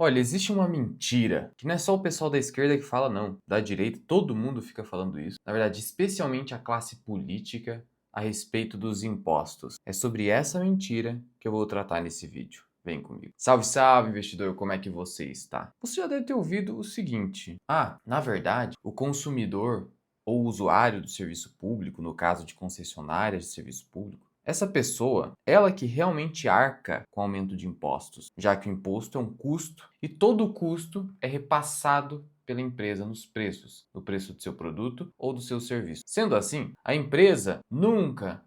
Olha, existe uma mentira que não é só o pessoal da esquerda que fala, não. Da direita, todo mundo fica falando isso. Na verdade, especialmente a classe política a respeito dos impostos. É sobre essa mentira que eu vou tratar nesse vídeo. Vem comigo. Salve, salve, investidor, como é que você está? Você já deve ter ouvido o seguinte: na verdade, o consumidor ou usuário do serviço público, no caso de concessionárias de serviço público, essa pessoa, ela que realmente arca com o aumento de impostos, já que o imposto é um custo e todo o custo é repassado pela empresa nos preços, no preço do seu produto ou do seu serviço. Sendo assim, a empresa nunca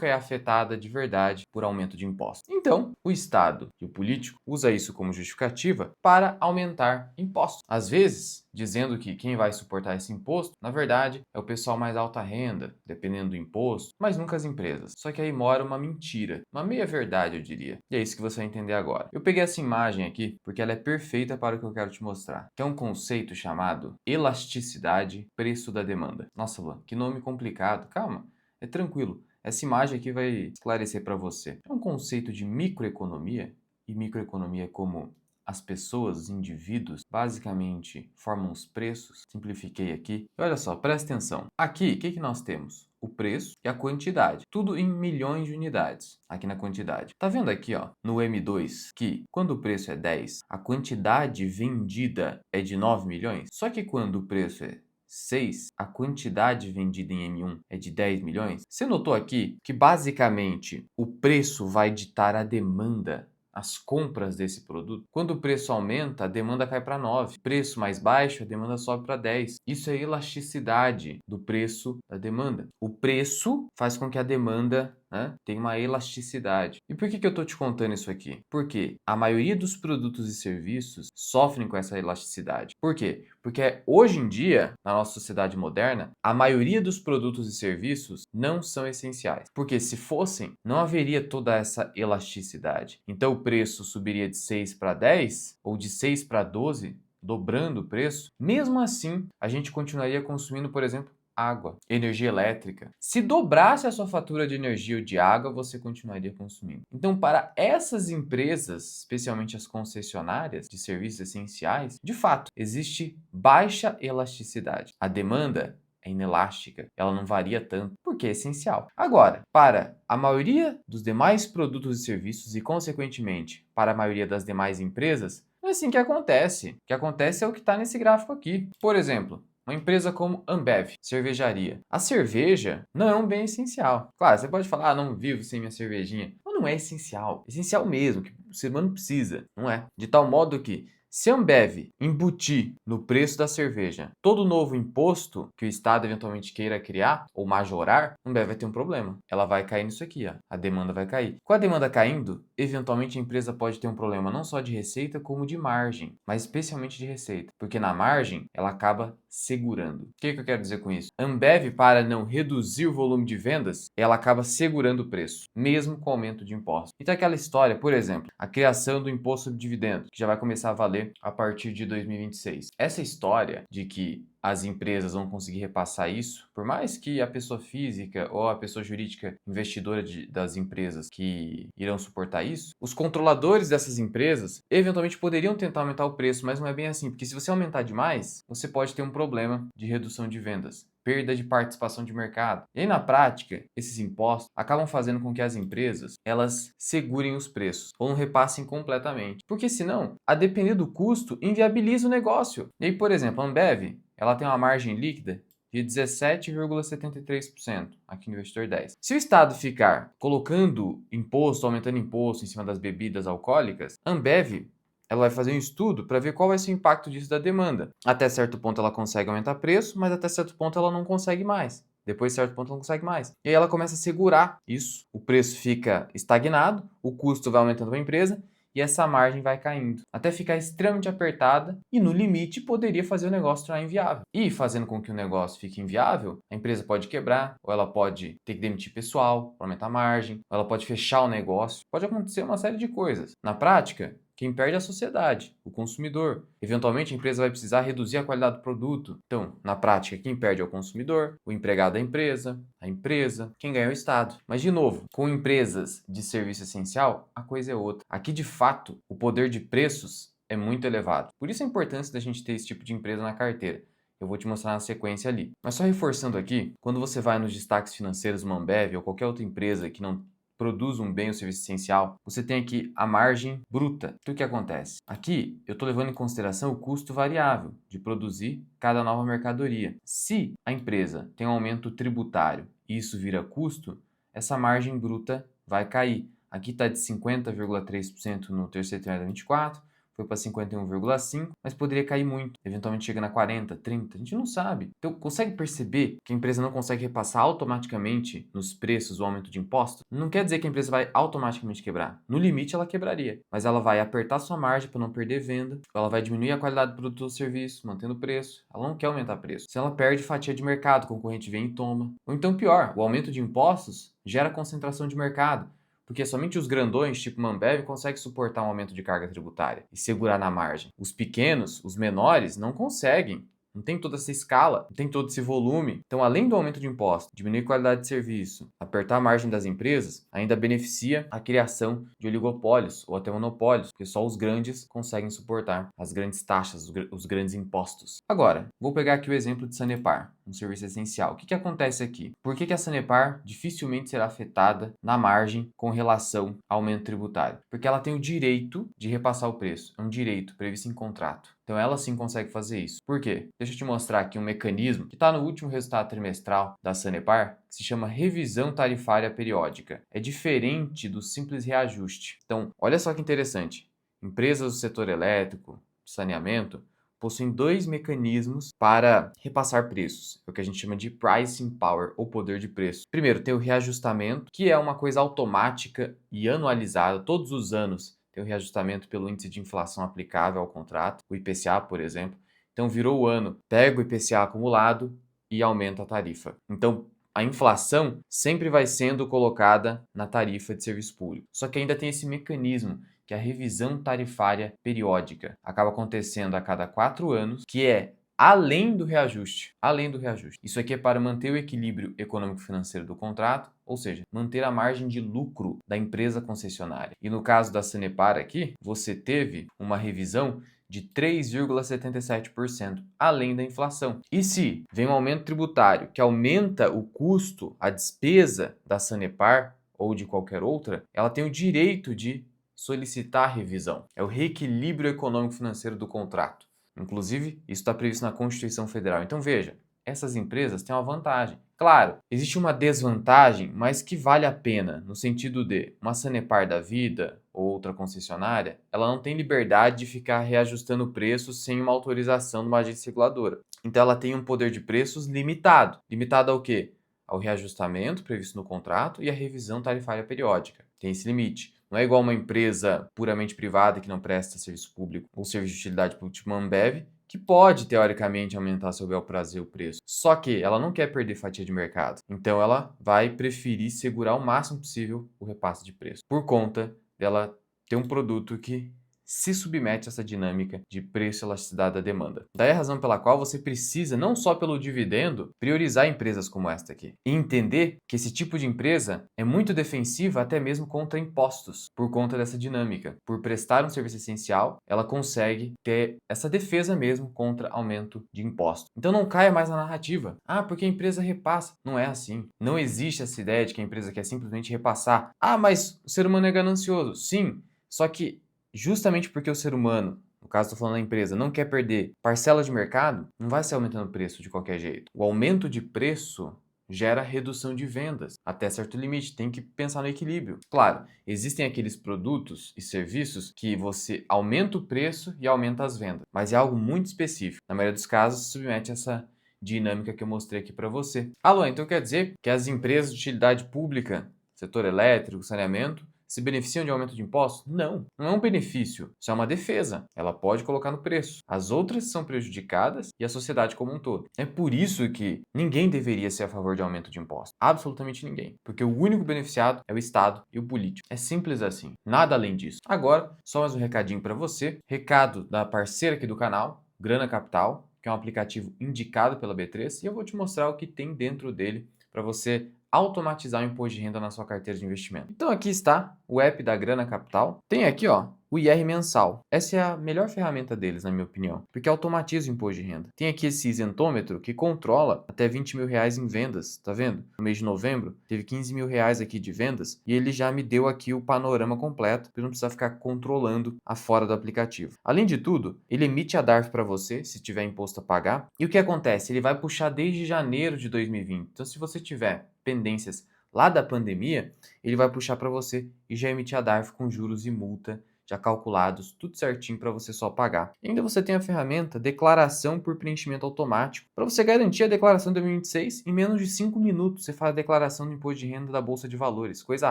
é afetada de verdade por aumento de impostos. Então, o Estado e o político usa isso como justificativa para aumentar impostos. Às vezes, dizendo que quem vai suportar esse imposto, na verdade, é o pessoal mais alta renda, dependendo do imposto, mas nunca as empresas. Só que aí mora uma mentira, uma meia-verdade, eu diria. E é isso que você vai entender agora. Eu peguei essa imagem aqui porque ela é perfeita para o que eu quero te mostrar, que é um conceito chamado elasticidade, preço da demanda. Nossa, Luan, que nome complicado. Calma, é tranquilo. Essa imagem aqui vai esclarecer para você. É um conceito de microeconomia, e microeconomia é como as pessoas, os indivíduos, basicamente formam os preços. Simplifiquei aqui. E olha só, presta atenção. Aqui, o que nós temos? O preço e a quantidade. Tudo em milhões de unidades, aqui na quantidade. Tá vendo aqui, ó, no M2, que quando o preço é 10, a quantidade vendida é de 9 milhões? Só que quando o preço é 6, a quantidade vendida em M1 é de 10 milhões? Você notou aqui que basicamente o preço vai ditar a demanda, as compras desse produto? Quando o preço aumenta, a demanda cai para 9. Preço mais baixo, a demanda sobe para 10. Isso é elasticidade do preço da demanda. O preço faz com que a demanda tenha uma elasticidade. E por que eu estou te contando isso aqui? Porque a maioria dos produtos e serviços sofrem com essa elasticidade. Por quê? Porque hoje em dia, na nossa sociedade moderna, a maioria dos produtos e serviços não são essenciais. Porque se fossem, não haveria toda essa elasticidade. Então o preço subiria de 6 para 10 ou de 6 para 12, dobrando o preço. Mesmo assim, a gente continuaria consumindo, por exemplo, água, energia elétrica. Se dobrasse a sua fatura de energia ou de água, você continuaria consumindo. Então, para essas empresas, especialmente as concessionárias de serviços essenciais, de fato, existe baixa elasticidade. A demanda é inelástica, ela não varia tanto, porque é essencial. Agora, para a maioria dos demais produtos e serviços e, consequentemente, para a maioria das demais empresas, não é assim que acontece. O que acontece é o que está nesse gráfico aqui. Por exemplo, uma empresa como Ambev, cervejaria. A cerveja não é um bem essencial. Claro, você pode falar, não vivo sem minha cervejinha. Mas não é essencial. Essencial mesmo, que o ser humano precisa, não é? De tal modo que, se a Ambev embutir no preço da cerveja todo novo imposto que o Estado eventualmente queira criar ou majorar, a Ambev vai ter um problema. Ela vai cair nisso aqui, ó. A demanda vai cair. Com a demanda caindo, eventualmente a empresa pode ter um problema não só de receita, como de margem, mas especialmente de receita, porque na margem ela acaba segurando. O que eu quero dizer com isso? A Ambev, para não reduzir o volume de vendas, ela acaba segurando o preço, mesmo com o aumento de impostos. Então aquela história, por exemplo, a criação do imposto sobre dividendo, que já vai começar a valer a partir de 2026. Essa história de que as empresas vão conseguir repassar isso, por mais que a pessoa física ou a pessoa jurídica investidora das empresas que irão suportar isso, os controladores dessas empresas eventualmente poderiam tentar aumentar o preço, mas não é bem assim, porque se você aumentar demais, você pode ter um problema de redução de vendas, perda de participação de mercado. E aí, na prática, esses impostos acabam fazendo com que as empresas elas segurem os preços ou não repassem completamente, porque senão, a depender do custo, inviabiliza o negócio. E aí, por exemplo, a Ambev, ela tem uma margem líquida de 17,73% aqui no Investidor 10. Se o Estado ficar colocando imposto, aumentando imposto em cima das bebidas alcoólicas, a Ambev ela vai fazer um estudo para ver qual vai ser o impacto disso da demanda. Até certo ponto ela consegue aumentar preço, mas até certo ponto ela não consegue mais. Depois de certo ponto ela não consegue mais. E aí ela começa a segurar isso. O preço fica estagnado, o custo vai aumentando para a empresa e essa margem vai caindo, até ficar extremamente apertada e, no limite, poderia fazer o negócio tornar inviável. E, fazendo com que o negócio fique inviável, a empresa pode quebrar, ou ela pode ter que demitir pessoal para aumentar a margem, ou ela pode fechar o negócio. Pode acontecer uma série de coisas. Na prática, quem perde é a sociedade, o consumidor. Eventualmente, a empresa vai precisar reduzir a qualidade do produto. Então, na prática, quem perde é o consumidor, o empregado da empresa, a empresa, quem ganha é o Estado. Mas, de novo, com empresas de serviço essencial, a coisa é outra. Aqui, de fato, o poder de preços é muito elevado. Por isso a importância da gente ter esse tipo de empresa na carteira. Eu vou te mostrar na sequência ali. Mas só reforçando aqui, quando você vai nos destaques financeiros do Ambev ou qualquer outra empresa que não produz um bem ou serviço essencial, você tem aqui a margem bruta. Então o que acontece? Aqui eu estou levando em consideração o custo variável de produzir cada nova mercadoria. Se a empresa tem um aumento tributário e isso vira custo, essa margem bruta vai cair. Aqui está de 50,3% no terceiro trimestre de 24, foi para 51,5%, mas poderia cair muito. Eventualmente chega na 40, 30, a gente não sabe. Então, consegue perceber que a empresa não consegue repassar automaticamente nos preços o aumento de impostos? Não quer dizer que a empresa vai automaticamente quebrar. No limite, ela quebraria, mas ela vai apertar sua margem para não perder venda, ela vai diminuir a qualidade do produto ou serviço, mantendo o preço. Ela não quer aumentar o preço. Se ela perde fatia de mercado, o concorrente vem e toma. Ou então pior, o aumento de impostos gera concentração de mercado, porque somente os grandões, tipo Ambev, conseguem suportar um aumento de carga tributária e segurar na margem. Os pequenos, os menores, não conseguem. Não tem toda essa escala, não tem todo esse volume. Então, além do aumento de impostos, diminuir a qualidade de serviço, apertar a margem das empresas, ainda beneficia a criação de oligopólios ou até monopólios, porque só os grandes conseguem suportar as grandes taxas, os grandes impostos. Agora, vou pegar aqui o exemplo de Sanepar, um serviço essencial. O que acontece aqui? Por que a Sanepar dificilmente será afetada na margem com relação ao aumento tributário? Porque ela tem o direito de repassar o preço. É um direito previsto em contrato. Então ela sim consegue fazer isso. Por quê? Deixa eu te mostrar aqui um mecanismo que está no último resultado trimestral da Sanepar, que se chama revisão tarifária periódica. É diferente do simples reajuste. Então, olha só que interessante. Empresas do setor elétrico, saneamento, possuem dois mecanismos para repassar preços. É o que a gente chama de pricing power, ou poder de preço. Primeiro, tem o reajustamento, que é uma coisa automática e anualizada todos os anos. Tem o reajustamento pelo índice de inflação aplicável ao contrato, o IPCA, por exemplo. Então, virou o ano, pega o IPCA acumulado e aumenta a tarifa. Então, a inflação sempre vai sendo colocada na tarifa de serviço público. Só que ainda tem esse mecanismo, que é a revisão tarifária periódica. Acaba acontecendo a cada 4 anos, que é além do reajuste. Além do reajuste. Isso aqui é para manter o equilíbrio econômico-financeiro do contrato, ou seja, manter a margem de lucro da empresa concessionária. E no caso da Sanepar aqui, você teve uma revisão de 3,77%, além da inflação. E se vem um aumento tributário que aumenta o custo, a despesa da Sanepar ou de qualquer outra, ela tem o direito de solicitar revisão. É o reequilíbrio econômico-financeiro do contrato. Inclusive, isso está previsto na Constituição Federal. Então veja, essas empresas têm uma vantagem. Claro, existe uma desvantagem, mas que vale a pena, no sentido de uma Sanepar da vida ou outra concessionária, ela não tem liberdade de ficar reajustando o preço sem uma autorização de uma agência reguladora. Então ela tem um poder de preços limitado. Limitado ao quê? Ao reajustamento previsto no contrato e à revisão tarifária periódica. Tem esse limite. Não é igual uma empresa puramente privada que não presta serviço público ou serviço de utilidade pública, tipo uma Ambev, que pode, teoricamente, aumentar seu bel prazer o preço. Só que ela não quer perder fatia de mercado. Então ela vai preferir segurar o máximo possível o repasse de preço, por conta dela ter um produto que se submete a essa dinâmica de preço e elasticidade da demanda. Daí a razão pela qual você precisa, não só pelo dividendo, priorizar empresas como esta aqui. E entender que esse tipo de empresa é muito defensiva até mesmo contra impostos, por conta dessa dinâmica. Por prestar um serviço essencial, ela consegue ter essa defesa mesmo contra aumento de impostos. Então não caia mais na narrativa. Ah, porque a empresa repassa. Não é assim. Não existe essa ideia de que a empresa quer simplesmente repassar. Ah, mas o ser humano é ganancioso. Sim, só que justamente porque o ser humano, no caso estou falando da empresa, não quer perder parcela de mercado, não vai ser aumentando o preço de qualquer jeito. O aumento de preço gera redução de vendas até certo limite, tem que pensar no equilíbrio. Claro, existem aqueles produtos e serviços que você aumenta o preço e aumenta as vendas, mas é algo muito específico. Na maioria dos casos, submete a essa dinâmica que eu mostrei aqui para você. Alô, então quer dizer que as empresas de utilidade pública, setor elétrico, saneamento, se beneficiam de aumento de impostos? Não, não é um benefício, isso é uma defesa. Ela pode colocar no preço. As outras são prejudicadas e a sociedade como um todo. É por isso que ninguém deveria ser a favor de aumento de impostos. Absolutamente ninguém. Porque o único beneficiado é o Estado e o político. É simples assim, nada além disso. Agora, só mais um recadinho para você. Recado da parceira aqui do canal, Grana Capital, que é um aplicativo indicado pela B3, e eu vou te mostrar o que tem dentro dele para você automatizar o imposto de renda na sua carteira de investimento. Então aqui está o app da Grana Capital. Tem aqui, ó, o IR mensal. Essa é a melhor ferramenta deles, na minha opinião, porque automatiza o imposto de renda. Tem aqui esse isentômetro que controla até 20 mil reais em vendas, tá vendo? No mês de novembro, teve 15 mil reais aqui de vendas e ele já me deu aqui o panorama completo, para não precisar ficar controlando a fora do aplicativo. Além de tudo, ele emite a DARF para você, se tiver imposto a pagar. E o que acontece? Ele vai puxar desde janeiro de 2020. Então, se você tiver pendências lá da pandemia, ele vai puxar para você e já emitir a DARF com juros e multa já calculados, tudo certinho para você só pagar. E ainda você tem a ferramenta Declaração por Preenchimento Automático, para você garantir a declaração de 2026 em menos de 5 minutos. Você faz a declaração do imposto de renda da Bolsa de Valores, coisa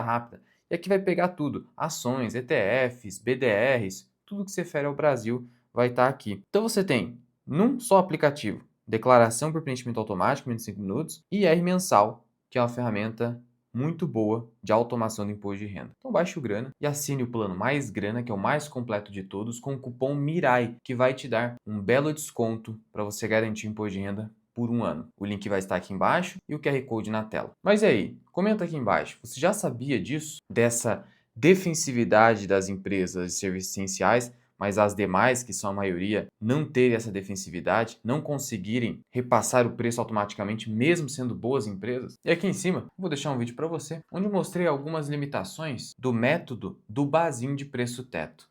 rápida. E aqui vai pegar tudo, ações, ETFs, BDRs, tudo que se refere ao Brasil vai estar aqui. Então você tem, num só aplicativo, declaração por preenchimento automático, menos de 5 minutos, e IR mensal, que é uma ferramenta muito boa de automação do imposto de renda. Então baixe o Grana e assine o plano Mais Grana, que é o mais completo de todos, com o cupom MIRAI, que vai te dar um belo desconto para você garantir o imposto de renda por um ano. O link vai estar aqui embaixo e o QR Code na tela. Mas e aí? Comenta aqui embaixo. Você já sabia disso? Dessa defensividade das empresas de serviços essenciais, mas as demais, que são a maioria, não terem essa defensividade, não conseguirem repassar o preço automaticamente, mesmo sendo boas empresas? E aqui em cima, vou deixar um vídeo para você, onde eu mostrei algumas limitações do método do basinho de preço teto.